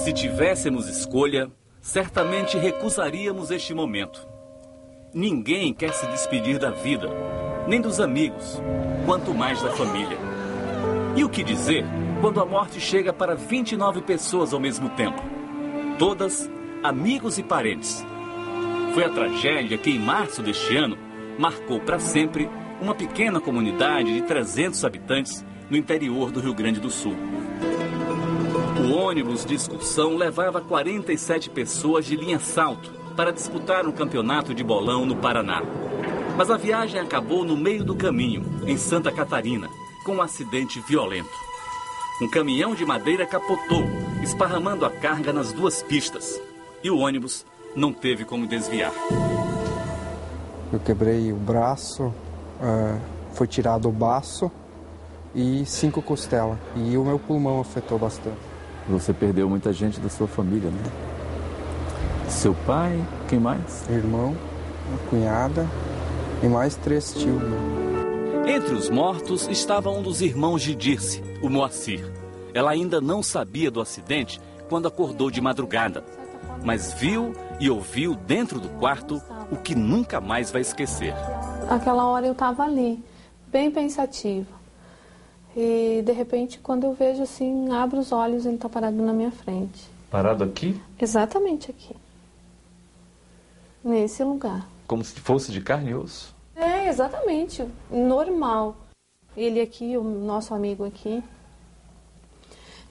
Se tivéssemos escolha, certamente recusaríamos este momento. Ninguém quer se despedir da vida, nem dos amigos, quanto mais da família. E o que dizer quando a morte chega para 29 pessoas ao mesmo tempo? Todas amigos e parentes. Foi a tragédia que, em março deste ano, marcou para sempre uma pequena comunidade de 300 habitantes no interior do Rio Grande do Sul. O ônibus de excursão levava 47 pessoas de Linha Salto para disputar um campeonato de bolão no Paraná. Mas a viagem acabou no meio do caminho, em Santa Catarina, com um acidente violento. Um caminhão de madeira capotou, esparramando a carga nas duas pistas. E o ônibus não teve como desviar. Eu quebrei o braço, foi tirado o baço e 5 costelas. E o meu pulmão afetou bastante. Você perdeu muita gente da sua família, né? Seu pai, quem mais? Irmão, uma cunhada e mais 3 tios. Entre os mortos estava um dos irmãos de Dirce, o Moacir. Ela ainda não sabia do acidente quando acordou de madrugada, mas viu e ouviu dentro do quarto o que nunca mais vai esquecer. Aquela hora eu estava ali, bem pensativa. E, de repente, quando eu vejo assim, abro os olhos, ele está parado na minha frente. Parado aqui? Exatamente aqui. Nesse lugar. Como se fosse de carne e osso? É, exatamente. Normal. Ele aqui, o nosso amigo aqui.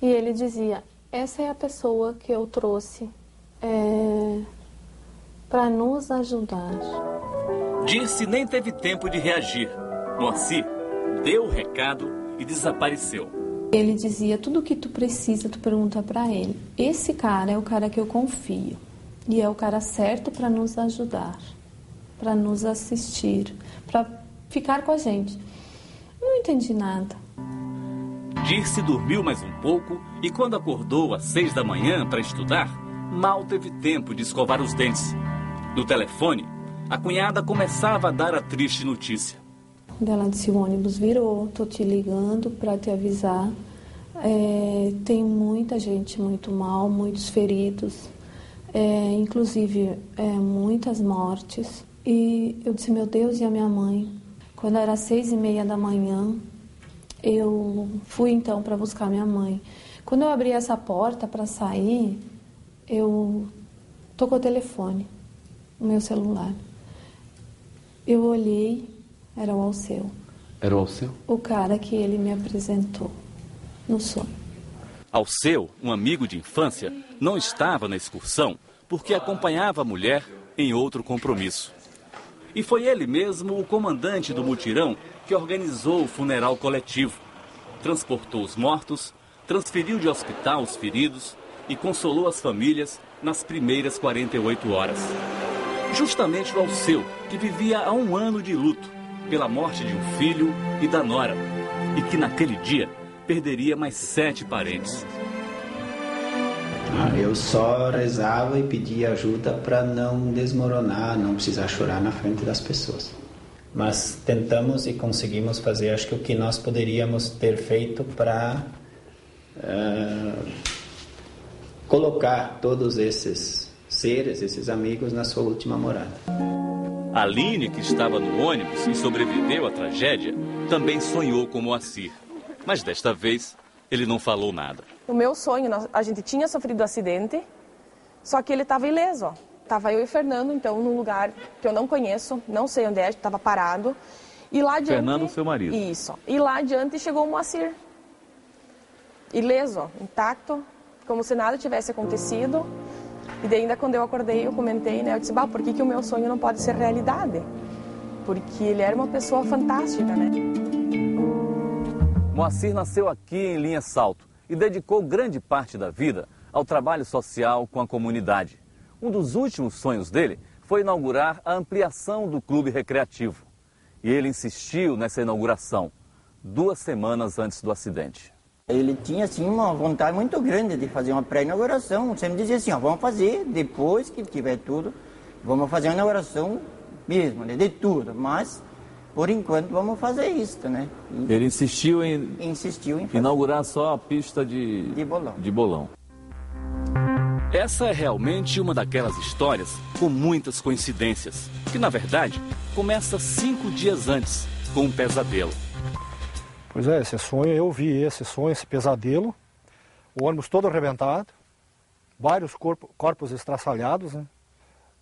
E ele dizia, essa é a pessoa que eu trouxe para nos ajudar. Dirce nem teve tempo de reagir. Moacir deu o recado e desapareceu. Ele dizia, tudo o que tu precisa, tu pergunta para ele. Esse cara é o cara que eu confio. E é o cara certo para nos ajudar, para nos assistir, para ficar com a gente. Não entendi nada. Dirce dormiu mais um pouco e quando acordou às 6 da manhã para estudar, mal teve tempo de escovar os dentes. No telefone, a cunhada começava a dar a triste notícia. Ela disse, o ônibus virou, tô te ligando para te avisar. Tem muita gente muito mal, muitos feridos, inclusive muitas mortes. E eu disse, meu Deus, e a minha mãe? Quando era 6h30 da manhã, eu fui então para buscar minha mãe. Quando eu abri essa porta para sair, eu tocou o telefone, o meu celular. Eu olhei, era o Alceu. Era o Alceu? O cara que ele me apresentou no sonho. Alceu, um amigo de infância, não estava na excursão porque acompanhava a mulher em outro compromisso. E foi ele mesmo o comandante do mutirão que organizou o funeral coletivo. Transportou os mortos, transferiu de hospital os feridos e consolou as famílias nas primeiras 48 horas. Justamente o Alceu, que vivia há 1 ano de luto pela morte de um filho e da nora, e que naquele dia perderia mais 7 parentes. Eu só rezava e pedia ajuda para não desmoronar, não precisar chorar na frente das pessoas. Mas tentamos e conseguimos fazer, acho que o que nós poderíamos ter feito para colocar todos esses seres, esses amigos, na sua última morada. Aline, que estava no ônibus e sobreviveu à tragédia, também sonhou com Moacir. Mas desta vez, ele não falou nada. O meu sonho, a gente tinha sofrido um acidente, só que ele estava ileso. Estava eu e o Fernando, então, num lugar que eu não conheço, não sei onde é, estava parado. E lá adiante... Fernando, seu marido. Isso. E lá adiante chegou o Moacir. Ileso, intacto, como se nada tivesse acontecido. E daí, ainda quando eu acordei, eu comentei, né? Eu disse, por que o meu sonho não pode ser realidade? Porque ele era uma pessoa fantástica, né? Moacir nasceu aqui em Linha Salto e dedicou grande parte da vida ao trabalho social com a comunidade. Um dos últimos sonhos dele foi inaugurar a ampliação do clube recreativo. E ele insistiu nessa inauguração, 2 semanas antes do acidente. Ele tinha, assim, uma vontade muito grande de fazer uma pré-inauguração. Sempre dizia assim, vamos fazer, depois que tiver tudo, vamos fazer uma inauguração mesmo, né, de tudo. Mas, por enquanto, vamos fazer isso, né? Ele insistiu em fazer. Inaugurar só a pista de bolão. Essa é realmente uma daquelas histórias com muitas coincidências, que na verdade começa 5 dias antes, com um pesadelo. Pois é, esse sonho, eu vi esse sonho, esse pesadelo, o ônibus todo arrebentado, vários corpos estraçalhados, né?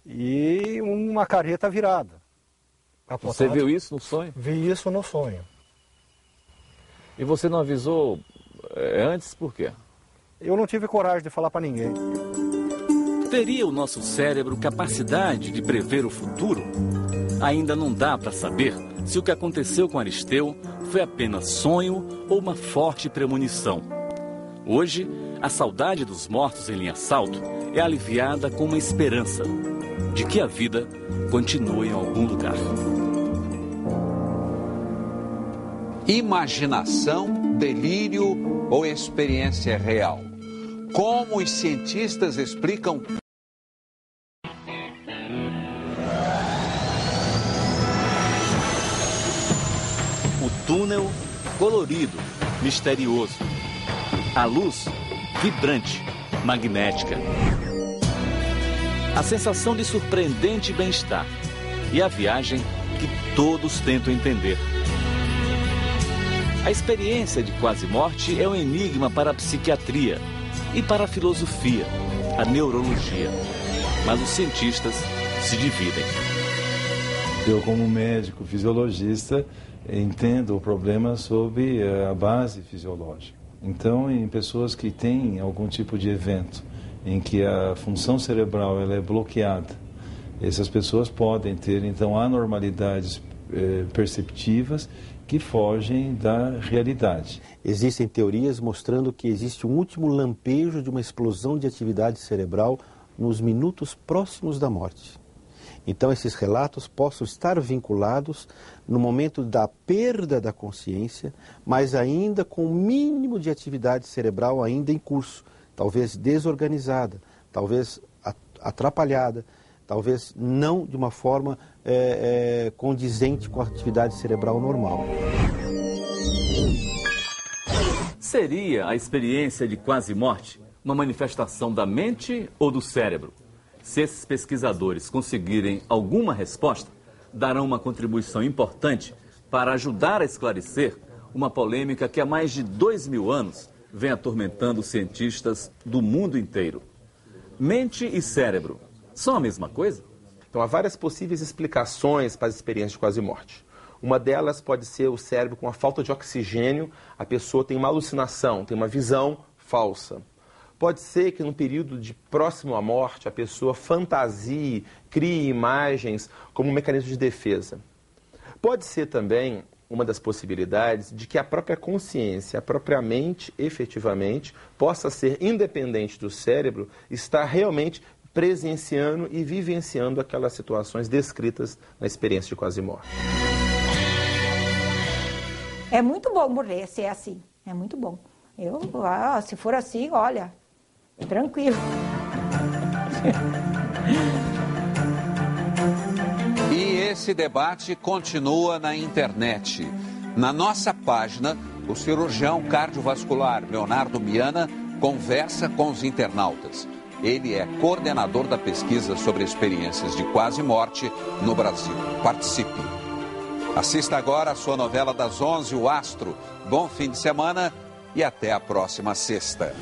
E uma carreta virada. Capotada. Você viu isso no sonho? Vi isso no sonho. E você não avisou antes por quê? Eu não tive coragem de falar para ninguém. Teria o nosso cérebro capacidade de prever o futuro? Ainda não dá para saber se o que aconteceu com Aristeu foi apenas sonho ou uma forte premonição. Hoje, a saudade dos mortos em linha salto é aliviada com uma esperança de que a vida continue em algum lugar. Imaginação, delírio ou experiência real? Como os cientistas explicam? O túnel colorido, misterioso. A luz vibrante, magnética. A sensação de surpreendente bem-estar. E a viagem que todos tentam entender. A experiência de quase morte é um enigma para a psiquiatria e para a filosofia, a neurologia. Mas os cientistas se dividem. Eu, como médico fisiologista, entendo o problema sob a base fisiológica. Então, em pessoas que têm algum tipo de evento em que a função cerebral ela é bloqueada, essas pessoas podem ter, então, anormalidades perceptivas que fogem da realidade. Existem teorias mostrando que existe um último lampejo de uma explosão de atividade cerebral nos minutos próximos da morte. Então, esses relatos possam estar vinculados no momento da perda da consciência, mas ainda com o mínimo de atividade cerebral ainda em curso, talvez desorganizada, talvez atrapalhada, talvez não de uma forma condizente com a atividade cerebral normal. Seria a experiência de quase morte uma manifestação da mente ou do cérebro? Se esses pesquisadores conseguirem alguma resposta, darão uma contribuição importante para ajudar a esclarecer uma polêmica que há mais de 2000 anos vem atormentando cientistas do mundo inteiro. Mente e cérebro são a mesma coisa? Então, há várias possíveis explicações para as experiências de quase morte. Uma delas pode ser o cérebro com a falta de oxigênio, a pessoa tem uma alucinação, tem uma visão falsa. Pode ser que no período de próximo à morte a pessoa fantasie, crie imagens como um mecanismo de defesa. Pode ser também uma das possibilidades de que a própria consciência, a própria mente, efetivamente, possa ser independente do cérebro, estar realmente presenciando e vivenciando aquelas situações descritas na experiência de quase morte. É muito bom morrer se é assim, é muito bom. Se for assim, olha, tranquilo. E esse debate continua na internet. Na nossa página, o cirurgião cardiovascular Leonardo Miana conversa com os internautas. Ele é coordenador da pesquisa sobre experiências de quase morte no Brasil. Participe. Assista agora a sua novela das 11, O Astro. Bom fim de semana e até a próxima sexta.